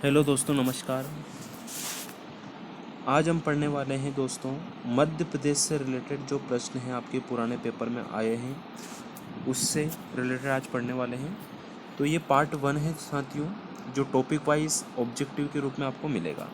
Hello दोस्तों, नमस्कार। आज हम पढ़ने वाले हैं दोस्तों, मध्य प्रदेश से रिलेटेड जो प्रश्न हैं आपके पुराने पेपर में आए हैं उससे रिलेटेड आज पढ़ने वाले हैं। तो ये पार्ट 1 है साथियों, जो टॉपिक वाइज ऑब्जेक्टिव के रूप में आपको मिलेगा।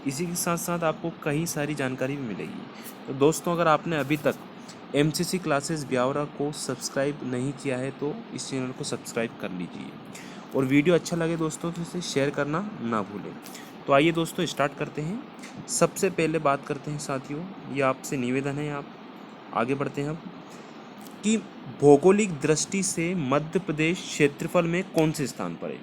इसी के साथ साथ आपको कई सारी जानकारी भी मिलेगी। तो दोस्तों, अगर आपने अभी तक MCC क्लासेस ब्यावरा को सब्सक्राइब नहीं किया है तो इस चैनल को सब्सक्राइब कर लीजिए, और वीडियो अच्छा लगे दोस्तों तो इसे शेयर करना ना भूलें। तो आइए दोस्तों, स्टार्ट करते हैं। सबसे पहले बात करते हैं साथियों, ये आपसे निवेदन है, आप आगे बढ़ते हैं अब, कि भौगोलिक दृष्टि से मध्य प्रदेश क्षेत्रफल में कौन से स्थान पर है।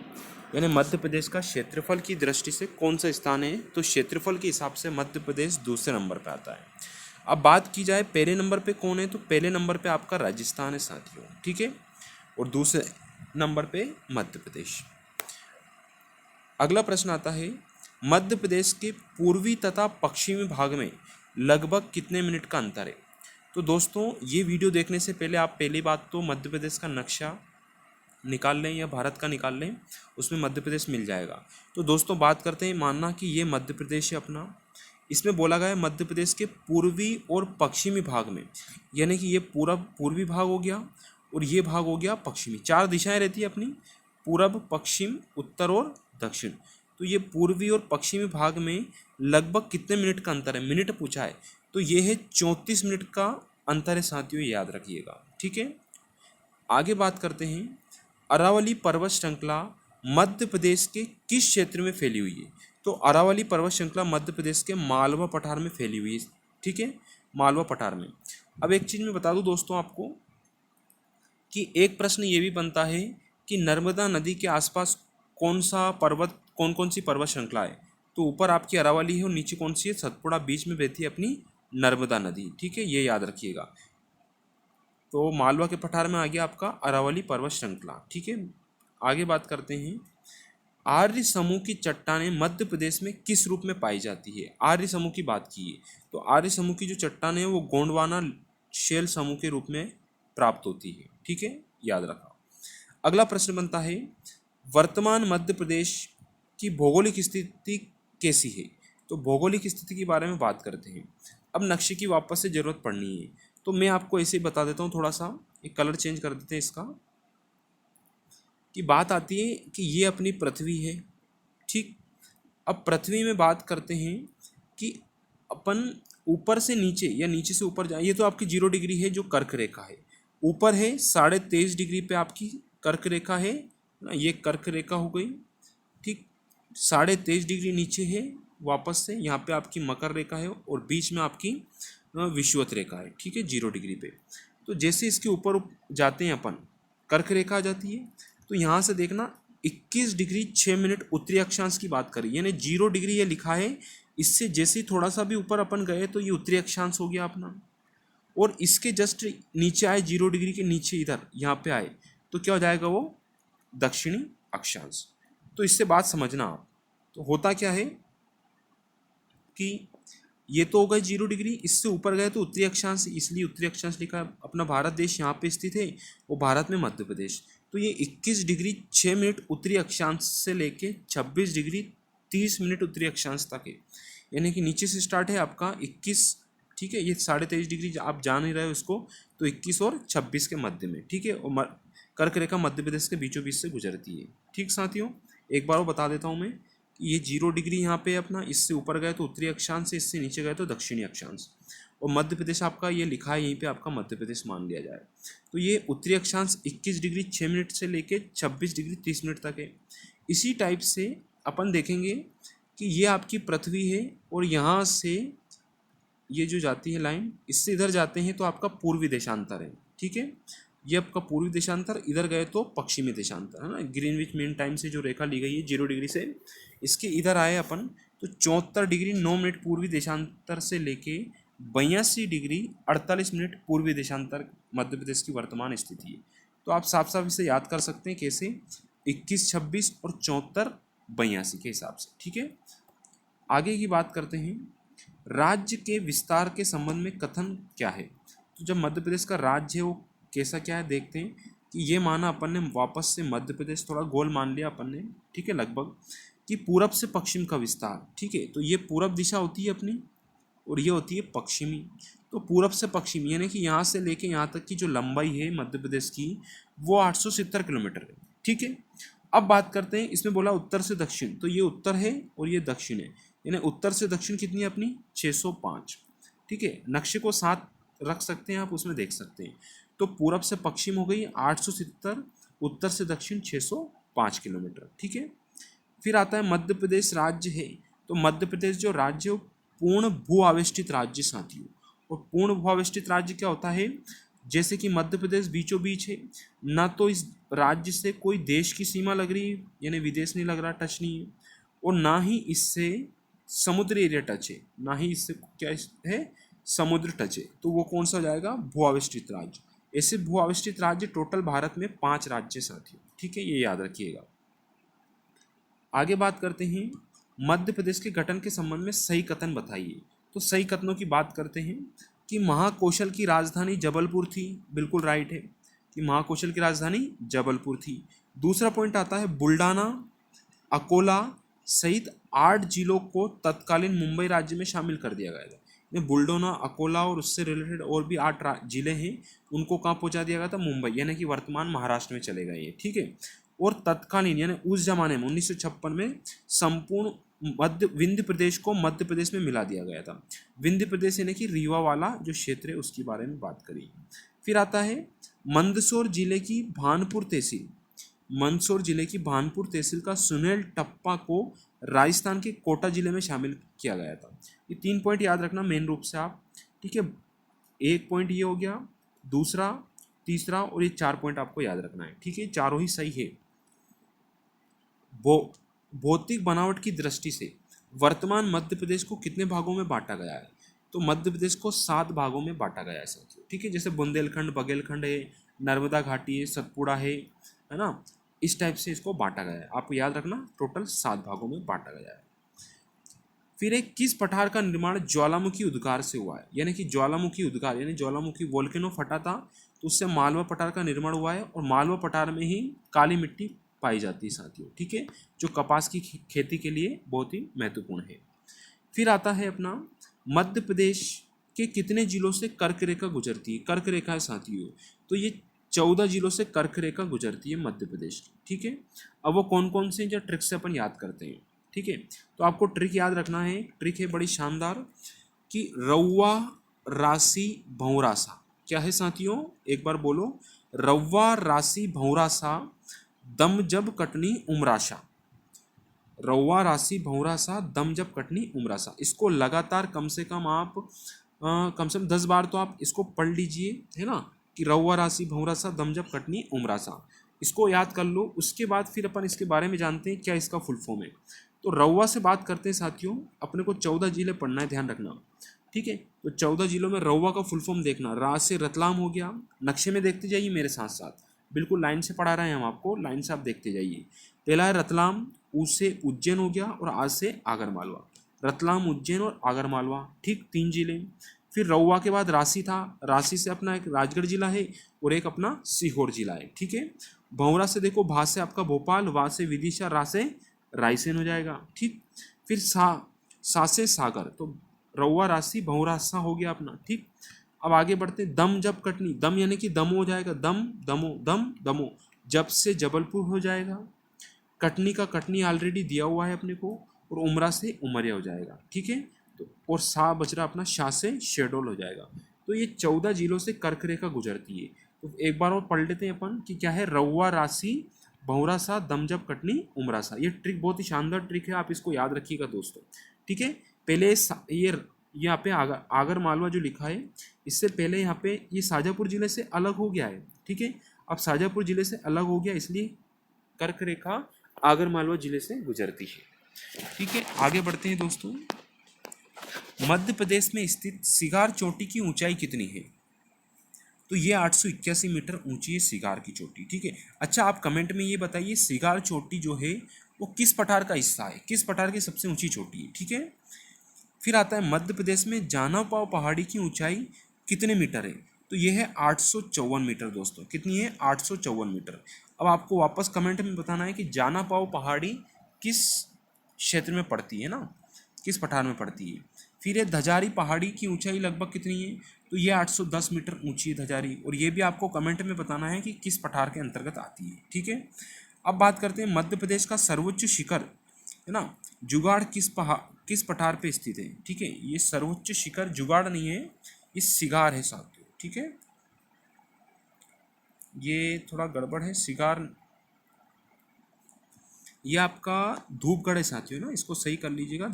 यानी मध्य प्रदेश का क्षेत्रफल की दृष्टि से कौन सा स्थान है, तो क्षेत्रफल के हिसाब से मध्य प्रदेश दूसरे नंबर पर आता है। अब बात की जाए पहले नंबर पे कौन है, तो पहले नंबर पे आपका राजस्थान है साथियों, ठीक है, और दूसरे नंबर पे मध्य प्रदेश। अगला प्रश्न आता है, मध्य प्रदेश के पूर्वी तथा पश्चिमी भाग में लगभग कितने मिनट का अंतर है। तो दोस्तों, ये वीडियो देखने से पहले आप पहली बात तो मध्य प्रदेश का नक्शा निकाल लें या भारत का निकाल लें, उसमें मध्य प्रदेश मिल जाएगा। तो दोस्तों, बात करते हैं, मानना कि ये मध्य प्रदेश है अपना। इसमें बोला गया है मध्य प्रदेश के पूर्वी और पश्चिमी भाग में, यानी कि ये पूरा पूर्वी भाग हो गया और ये भाग हो गया पश्चिमी। 4 दिशाएं रहती है अपनी, पूरब, पश्चिम, उत्तर और दक्षिण। तो ये पूर्वी और पश्चिमी भाग में लगभग कितने मिनट का अंतर है, मिनट पूछा है, तो ये है 34 मिनट का अंतर है साथियों, याद रखिएगा, ठीक है। आगे बात करते हैं, अरावली पर्वत श्रृंखला मध्य प्रदेश के किस क्षेत्र में फैली हुई है। तो अरावली पर्वत श्रृंखला मध्य प्रदेश के मालवा पठार में फैली हुई है, ठीक है, मालवा पठार में। अब एक चीज़ मैं बता दूं दोस्तों आपको, कि एक प्रश्न ये भी बनता है कि नर्मदा नदी के आसपास कौन सा पर्वत, कौन कौन सी पर्वत श्रृंखला है। तो ऊपर आपकी अरावली है और नीचे कौन सी है, सतपुड़ा, बीच में बहती है अपनी नर्मदा नदी, ठीक है, ये याद रखिएगा। तो मालवा के पठार में आ गया आपका अरावली पर्वत श्रृंखला, ठीक है। आगे बात करते हैं, आर्य समूह की चट्टानें मध्य प्रदेश में किस रूप में पाई जाती है। आर्य समूह की बात की है, तो आर्य समूह की जो चट्टानें हैं वो गोंडवाना शेल समूह के रूप में प्राप्त होती है, ठीक है, याद रखा। अगला प्रश्न बनता है, वर्तमान मध्य प्रदेश की भौगोलिक स्थिति कैसी है। तो भौगोलिक स्थिति के बारे में बात करते हैं। अब नक्शे की वापस से जरूरत पड़नी है, तो मैं आपको ऐसे ही बता देता हूँ, थोड़ा सा एक कलर चेंज कर देते हैं इसका। कि बात आती है कि ये अपनी पृथ्वी है, ठीक। अब पृथ्वी में बात करते हैं कि अपन ऊपर से नीचे या नीचे से ऊपर जाए, ये तो आपकी 0 डिग्री है जो कर्क रेखा है, ऊपर है 23.5 डिग्री पे आपकी कर्क रेखा है ना, ये कर्क रेखा हो गई, ठीक। 23.5 डिग्री नीचे है, वापस से यहाँ पे आपकी मकर रेखा है और बीच में आपकी विषुवत रेखा है, ठीक है, 0 डिग्री पे। तो जैसे इसके ऊपर जाते हैं अपन, कर्क रेखा आ जाती है। तो यहाँ से देखना 21 डिग्री 6 मिनट उत्तरी अक्षांश की बात करें, यानी 0 डिग्री ये लिखा है, इससे जैसे ही थोड़ा सा भी ऊपर अपन गए तो ये उत्तरी अक्षांश हो गया अपना, और इसके जस्ट नीचे आए 0 डिग्री के नीचे इधर यहाँ पे आए तो क्या हो जाएगा, वो दक्षिणी अक्षांश। तो इससे बात समझना आप, तो होता क्या है कि ये तो हो गए 0 डिग्री, इससे ऊपर गए तो उत्तरी अक्षांश, इसलिए उत्तरी अक्षांश लिखा है। अपना भारत देश यहाँ पे स्थित है, वो भारत में मध्य प्रदेश। तो ये 21 डिग्री 6 मिनट उत्तरी अक्षांश से लेके 26 डिग्री 30 मिनट उत्तरी अक्षांश तक है, यानी कि नीचे से स्टार्ट है आपका 21, ठीक है, ये 23.5 डिग्री आप जान ही रहे हो इसको, तो 21 और 26 के मध्य में, ठीक है, और कर्क रेखा मध्य प्रदेश के बीचों बीच से गुजरती है, ठीक साथियों। एक बार वो बता देता हूँ मैं, ये 0 डिग्री यहाँ पे अपना, इससे ऊपर गए तो उत्तरी अक्षांश से, इससे नीचे गए तो दक्षिणी अक्षांश, और मध्य प्रदेश आपका ये लिखा है यहीं पे आपका मध्य प्रदेश मान लिया जाए। तो ये उत्तरी अक्षांश 21 डिग्री 6 मिनट से लेके 26 डिग्री 30 मिनट तक है। इसी टाइप से अपन देखेंगे कि ये आपकी पृथ्वी है, और यहाँ से ये जो जाती है लाइन, इससे इधर जाते हैं तो आपका पूर्वी देशांतर है, ठीक है, ये आपका पूर्वी देशांतर, इधर गए तो पश्चिमी देशांतर है ना, ग्रीनविच मीन टाइम से जो रेखा ली गई है 0 डिग्री से, इसके इधर आए अपन तो 74 डिग्री 9 मिनट पूर्वी देशांतर से लेके 82 डिग्री 48 मिनट पूर्वी देशांतर मध्य प्रदेश की वर्तमान स्थिति है। तो आप साफ साफ इसे याद कर सकते हैं कैसे, 21, 26 और 74, 82 के हिसाब से, ठीक है। आगे की बात करते हैं, राज्य के विस्तार के संबंध में कथन क्या है। तो जब मध्य प्रदेश का राज्य है वो कैसा क्या है देखते हैं, कि ये माना अपन ने वापस से मध्य प्रदेश थोड़ा गोल मान लिया अपन ने, ठीक है, लगभग, कि पूरब से पश्चिम का विस्तार, ठीक है। तो ये पूरब दिशा होती है अपनी और ये होती है पश्चिमी। तो पूरब से पश्चिमी यानी कि यहाँ से लेके यहाँ तक की जो लंबाई है मध्य प्रदेश की वो 870 किलोमीटर है, ठीक है। अब बात करते हैं, इसमें बोला उत्तर से दक्षिण, तो ये उत्तर है और ये दक्षिण है, यानी उत्तर से दक्षिण कितनी है अपनी 605, ठीक है। नक्शे को साथ रख सकते हैं आप, उसमें देख सकते हैं। तो पूरब से पश्चिम हो गई 870, उत्तर से दक्षिण 605 किलोमीटर, ठीक है। फिर आता है मध्य प्रदेश राज्य है। तो मध्य प्रदेश जो राज्य है पूर्ण भू आवेष्टित राज्य साथियों। और पूर्ण भू आवेष्टित राज्य क्या होता है, जैसे कि मध्य प्रदेश बीचों बीच है, ना तो इस राज्य से कोई देश की सीमा लग रही है, यानी विदेश नहीं लग रहा, टच नहीं है, और ना ही इससे समुद्री एरिया टच है, ना ही इससे क्या है समुद्र टच है। तो वो कौन सा हो जाएगा, भू आवेष्टित राज्य। ऐसे भू आवेष्टित राज्य टोटल भारत में 5 राज्य साथियों, ठीक है, ये याद रखिएगा। आगे बात करते हैं मध्य प्रदेश के गठन के संबंध में सही कथन बताइए। तो सही कथनों की बात करते हैं कि महाकौशल की राजधानी जबलपुर थी, बिल्कुल राइट है कि महाकौशल की राजधानी जबलपुर थी। दूसरा पॉइंट आता है बुल्डाना, अकोला सहित 8 जिलों को तत्कालीन मुंबई राज्य में शामिल कर दिया गया था। बुल्डोना, अकोला और उससे रिलेटेड और भी 8 जिले हैं, उनको कहाँ पहुँचा दिया गया था, मुंबई, यानी कि वर्तमान महाराष्ट्र में चले गए ये, ठीक है। और तत्कालीन यानी उस जमाने में 1956 में संपूर्ण विंध्य प्रदेश को मध्य प्रदेश में मिला दिया गया था। विंध्य प्रदेश यानी कि रीवा वाला जो क्षेत्र है उसके बारे में बात करी। फिर आता है मंदसौर जिले की भानपुर तहसील। मंदसौर जिले की भानपुर तहसील का सुनील टप्पा को राजस्थान के कोटा जिले में शामिल किया गया था। ये 3 पॉइंट याद रखना मेन रूप से आप, ठीक है। एक पॉइंट ये हो गया, दूसरा, तीसरा और ये 4 पॉइंट आपको याद रखना है, ठीक है, चारों ही सही है। भौतिक बनावट की दृष्टि से वर्तमान मध्य प्रदेश को कितने भागों में बांटा गया है। तो मध्य प्रदेश को 7 भागों में बांटा गया है साथियों, ठीक है। जैसे बुंदेलखंड, बघेलखंड है, नर्मदा घाटी है, सतपुड़ा है ना, इस टाइप से इसको बांटा गया है। आपको याद रखना टोटल 7 भागों में बांटा गया है। फिर एक किस पठार का निर्माण ज्वालामुखी उद्गार से हुआ है, यानी कि ज्वालामुखी उद्गार यानी ज्वालामुखी वोल्केनो फटा था तो उससे मालवा पठार का निर्माण हुआ है, और मालवा पठार में ही काली मिट्टी पाई जाती है साथियों, ठीक है, जो कपास की खेती के लिए बहुत ही महत्वपूर्ण है। फिर आता है अपना मध्य प्रदेश के कितने जिलों से कर्क रेखा गुजरती है। कर्क रेखा है साथियों, तो ये 14 जिलों से कर्क रेखा गुजरती है मध्य प्रदेश की, ठीक है। अब वो कौन कौन से जो ट्रिक से अपन याद करते हैं, ठीक है। तो आपको ट्रिक याद रखना है, ट्रिक है बड़ी शानदार कि रौवा राशि भौरासा क्या है साथियों, एक बार बोलो, रौवा राशि भौरासा दम जब कटनी उमराशा। रौवा राशि भौरासा दम जब कटनी उमरासा, इसको लगातार कम से कम आप कम से कम 10 बार तो आप इसको पढ़ लीजिए, है ना, कि रौवा राशि भौरासा दम जब कटनी उमरासा, इसको याद कर लो। उसके बाद फिर अपन इसके बारे में जानते हैं क्या इसका फुल फॉर्म है। तो रौवा से बात करते हैं साथियों, अपने को 14 जिले पढ़ना है, ध्यान रखना, ठीक है। तो 14 जिलों में रौवा का फुल फॉर्म देखना, रा से रतलाम हो गया, नक्शे में देखते जाइए मेरे साथ साथ, बिल्कुल लाइन से पढ़ा रहे हैं हम आपको, लाइन से आप देखते जाइए। पहला है रतलाम, ऊ से उज्जैन हो गया, और आज से आगरमालवा, रतलाम, उज्जैन और आगरमालवा, ठीक 3 जिले। फिर रौवा के बाद राशि था, राशि से अपना एक राजगढ़ जिला है और एक अपना सीहोर जिला है, ठीक है। भौरा से देखो, भा से आपका भोपाल, वा से विदिशा, रा से रायसेन हो जाएगा, ठीक। फिर सा से सागर, तो रौवा राशि भौरासा हो गया अपना, ठीक। अब आगे बढ़ते, दम जब कटनी, दम यानी कि दमो हो जाएगा, दम दमो, दम दमो, जब से जबलपुर हो जाएगा, कटनी का कटनी ऑलरेडी दिया हुआ है अपने को, और उमरा से उमरिया हो जाएगा, ठीक है। तो और सा बच रहा अपना शाह से शेडोल हो जाएगा। तो ये 14 जिलों से कर्क रेखा गुजरती है। तो एक बार और पढ़ लेते हैं अपन कि क्या है, रौवा राशि भौरासा दम जब कटनी उमरासा। ये ट्रिक बहुत ही शानदार ट्रिक है, आप इसको याद रखिएगा दोस्तों, ठीक है। पहले ये यहाँ पे आगर मालवा जो लिखा है, इससे पहले यहाँ पे ये शाजापुर जिले से अलग हो गया है, ठीक है। अब शाजापुर जिले से अलग हो गया, इसलिए कर्क रेखा आगर मालवा जिले से गुजरती है, ठीक है। आगे बढ़ते हैं दोस्तों, मध्य प्रदेश में स्थित सिगार चोटी की ऊंचाई कितनी है। तो ये 881 मीटर ऊंची है सिगार की चोटी, ठीक है। अच्छा, आप कमेंट में ये बताइए सिगार चोटी जो है वो किस पठार का हिस्सा है, किस पठार की सबसे ऊंची चोटी है, ठीक है। फिर आता है मध्य प्रदेश में जाना पाव पहाड़ी की ऊंचाई कितने मीटर है। तो ये है 854 मीटर दोस्तों। कितनी है? 854 मीटर। अब आपको वापस कमेंट में बताना है कि जाना पाओ पहाड़ी किस क्षेत्र में पड़ती है ना, किस पठार में पड़ती है। फिर ये धजारी पहाड़ी की ऊंचाई लगभग कितनी है? तो ये 810 मीटर ऊंची है धजारी, और ये भी आपको कमेंट में बताना है कि किस पठार के अंतर्गत आती है। ठीक है, अब बात करते हैं मध्य प्रदेश का सर्वोच्च शिखर है ना, जुगाड़ किस पठार पे स्थित है। ठीक है, ये सर्वोच्च शिखर जुगाड़ नहीं है, ये सिगार है साथियों। ठीक है, ये थोड़ा गड़बड़ है, सिगार ये आपका धूपगढ़ है साथियों ना, इसको सही कर लीजिएगा।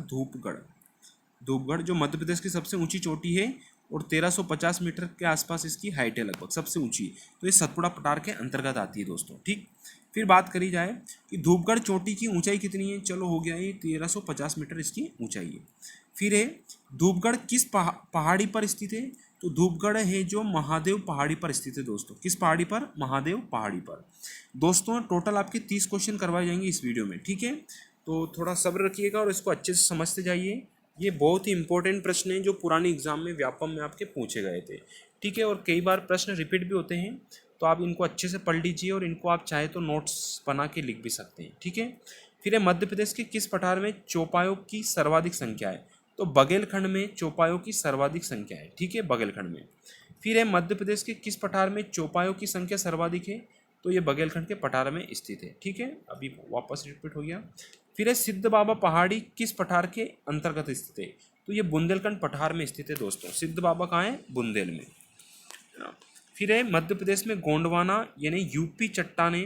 धूपगढ़ जो मध्य प्रदेश की सबसे ऊंची चोटी है और 1350 मीटर के आसपास इसकी हाइट है लगभग, सबसे ऊंची। तो ये सतपुड़ा पठार के अंतर्गत आती है दोस्तों। ठीक, फिर बात करी जाए कि धूपगढ़ चोटी की ऊंचाई कितनी है। चलो हो गया, ये 1350 मीटर इसकी ऊंचाई है। फिर है धूपगढ़ किस पहाड़ी पर स्थित है। तो धूपगढ़ है जो महादेव पहाड़ी पर स्थित है दोस्तों। किस पहाड़ी पर? महादेव पहाड़ी पर। दोस्तों टोटल आपके 30 क्वेश्चन करवाए जाएंगे इस वीडियो में। ठीक है, तो थोड़ा सब्र रखिएगा और इसको अच्छे से समझते जाइए। ये बहुत ही इंपॉर्टेंट प्रश्न हैं जो पुराने एग्जाम में व्यापम में आपके पूछे गए थे। ठीक है, और कई बार प्रश्न रिपीट भी होते हैं, तो आप इनको अच्छे से पढ़ लीजिए और इनको आप चाहे तो नोट्स बना के लिख भी सकते हैं। ठीक है, फिर है मध्य प्रदेश के किस पठार में चौपायों की सर्वाधिक संख्या है। तो बघेलखंड में चौपायों की सर्वाधिक संख्या है। ठीक है, बघेलखंड में। फिर है मध्य प्रदेश के किस पठार में चौपायों की संख्या सर्वाधिक है। तो ये बघेलखंड के पठार में स्थित है। ठीक है, अभी वापस रिपीट हो गया। फिर है सिद्ध बाबा पहाड़ी किस पठार के अंतर्गत स्थित है। तो ये बुंदेलखंड पठार में स्थित है दोस्तों। सिद्ध बाबा कहाँ है? बुंदेल में। फिर है मध्य प्रदेश में गोंडवाना यानी यूपी चट्टाने,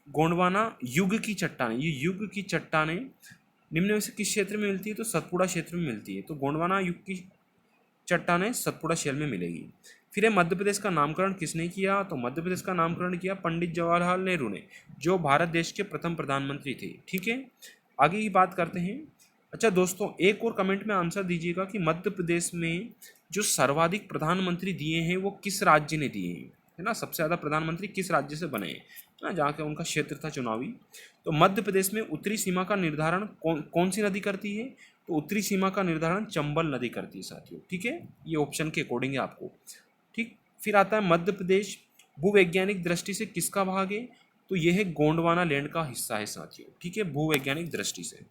गोंडवाना युग की चट्टाने, ये युग की चट्टाने निम्न में से किस क्षेत्र में मिलती है। तो सतपुड़ा क्षेत्र में मिलती है। तो गोंडवाना युग की चट्टाने सतपुड़ा क्षेत्र में मिलेगी। फिर है मध्य प्रदेश का नामकरण किसने किया। तो मध्य प्रदेश का नामकरण किया पंडित जवाहरलाल नेहरू ने, जो भारत देश के प्रथम प्रधानमंत्री थे। ठीक है, आगे की बात करते हैं। अच्छा दोस्तों, एक और कमेंट में आंसर दीजिएगा कि मध्य प्रदेश में जो सर्वाधिक प्रधानमंत्री दिए हैं वो किस राज्य ने दिए हैं, है ना। सबसे ज़्यादा प्रधानमंत्री किस राज्य से बने हैं ना, जहाँ का उनका क्षेत्र था चुनावी। तो मध्य प्रदेश में उत्तरी सीमा का निर्धारण कौन सी नदी करती है। तो उत्तरी सीमा का निर्धारण चंबल नदी करती है साथियों। ठीक है, ये ऑप्शन के अकॉर्डिंग है आपको। ठीक, फिर आता है मध्य प्रदेश भूवैज्ञानिक दृष्टि से किसका भाग है। तो यह है गोंडवाना लैंड का हिस्सा है साथियों। ठीक है, भूवैज्ञानिक दृष्टि से।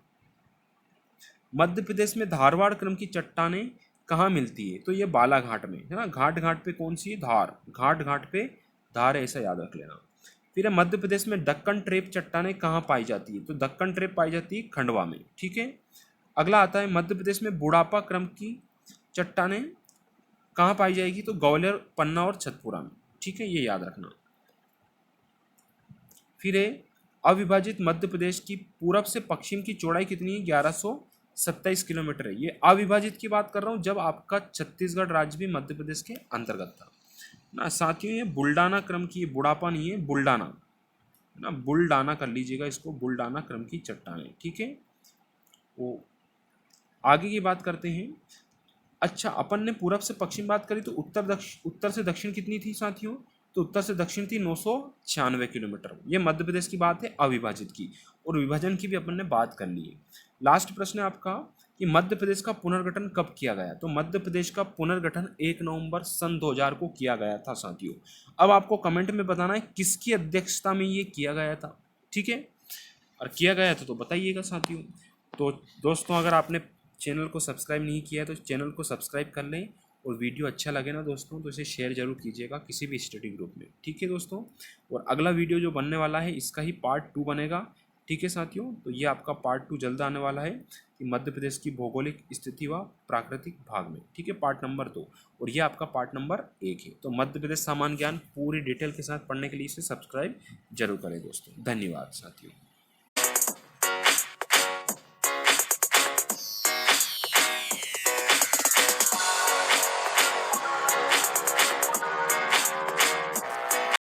मध्य प्रदेश में धारवाड़ क्रम की चट्टानें कहाँ मिलती है। तो ये बालाघाट में है ना। घाट घाट पे कौन सी है? धार। घाट घाट पे धार है, ऐसा याद रख लेना। फिर है मध्य प्रदेश में दक्कन ट्रेप चट्टानें कहाँ पाई जाती है। तो दक्कन ट्रेप पाई जाती है खंडवा में। ठीक है, अगला आता है मध्य प्रदेश में बुढ़ापा क्रम की चट्टानें कहाँ पाई जाएगी। तो ग्वालियर, पन्ना और छतपुरा में। ठीक है, ये याद रखना। फिर है अविभाजित मध्य प्रदेश की पूरब से पश्चिम की चौड़ाई कितनी है। 1127 किलोमीटर है। ये अविभाजित की बात कर रहा हूँ जब आपका छत्तीसगढ़ राज्य भी मध्य प्रदेश के अंतर्गत था ना साथियों। ये बुल्डाना क्रम की, बुढ़ापा नहीं है, बुल्डाना है ना, बुल्डाना कर लीजिएगा इसको, बुल्डाना क्रम की चट्टानें। ठीक है, वो आगे की बात करते हैं। अच्छा, अपन ने पूरब से पश्चिम बात करी तो उत्तर से दक्षिण कितनी थी साथियों। तो उत्तर से दक्षिण थी 996 किलोमीटर। ये मध्य प्रदेश की बात है अविभाजित की, और विभाजन की भी अपन ने बात कर ली है। लास्ट प्रश्न है आपका कि मध्य प्रदेश का पुनर्गठन कब किया गया। तो मध्य प्रदेश का पुनर्गठन 1 नवंबर सन 2000 को किया गया था साथियों। अब आपको कमेंट में बताना है किसकी अध्यक्षता में ये किया गया था। ठीक है, और किया गया था तो बताइएगा साथियों। तो दोस्तों, अगर आपने चैनल को सब्सक्राइब नहीं किया है तो चैनल को सब्सक्राइब कर लें, और वीडियो अच्छा लगे ना दोस्तों तो इसे शेयर जरूर कीजिएगा किसी भी स्टडी ग्रुप में। ठीक है दोस्तों, और अगला वीडियो जो बनने वाला है इसका ही पार्ट 2 बनेगा। ठीक है साथियों, तो ये आपका पार्ट 2 जल्द आने वाला है कि मध्य प्रदेश की भौगोलिक स्थिति व प्राकृतिक भाग में। ठीक है, पार्ट नंबर 2, और ये आपका पार्ट नंबर 1 है। तो मध्य प्रदेश सामान्य ज्ञान पूरी डिटेल के साथ पढ़ने के लिए इसे सब्सक्राइब जरूर करें दोस्तों। धन्यवाद साथियों।